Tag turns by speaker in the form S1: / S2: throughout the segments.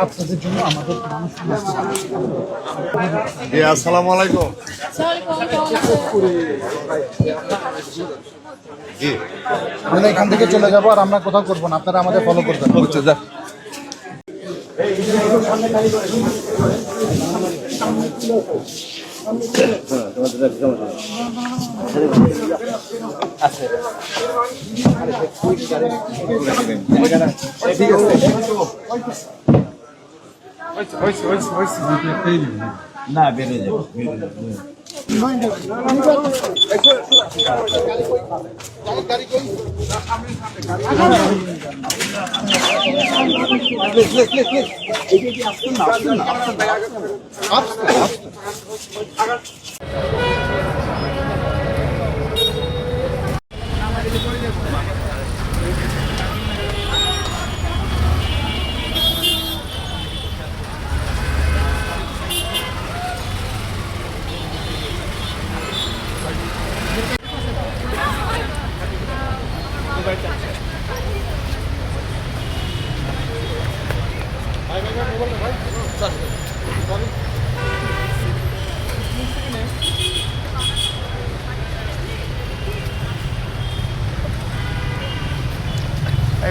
S1: আপনাদের জন্য আমাদের
S2: আসসালামু আলাইকুম।
S1: আমরা এখান থেকে চলে যাবো আর আমরা কোথাও করবো না, আপনারা আমাদের ফলো করবেন।
S3: না বেড়ে যাবে।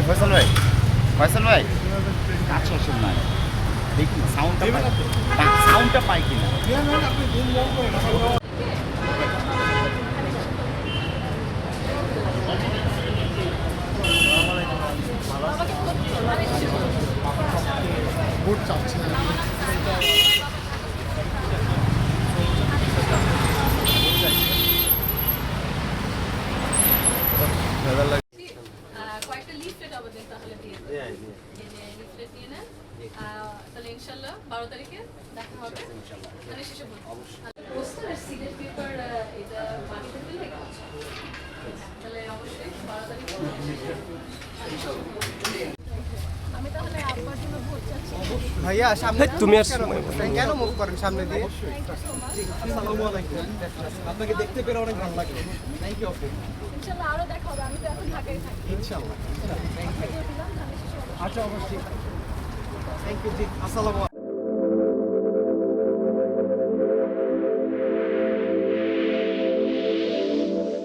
S3: ফয়সাল ভাই, ফয়সাল ভাই কাজ আসেন না, দেখি সাউন্ডটা পাই কিনা।
S1: ভোট চাচ্ছে
S4: কয়েকটা লিফলেট আমাদের তাহলে দিয়ে লিফলেট নিয়ে নেন, তাহলে ইনশাল্লাহ 12 তারিখে দেখা হবে। তাহলে শেষে পোস্টার আর সিলেট পেপার এটা বাকিতে দিলে তাহলে অবশ্যই 12 তারিখে আমি তাহলে আব্বার জন্য ভোট চাচ্ছি।
S5: ভাইয়া সামনে তুমি কেন মুভ করেন সামনে দিয়ে? আসসালামু আলাইকুম, আপনাকে দেখতে পেরে অনেক ভালো লাগলো। থ্যাংক ইউ আপু।
S4: ইনশাল্লাহ আরো দেখা হবে, আমি তো এখন ঢাকায় থাকি।
S5: ইনশাআল্লাহ। আচ্ছা অবশ্যই। থ্যাংক ইউ জি। আসসালামু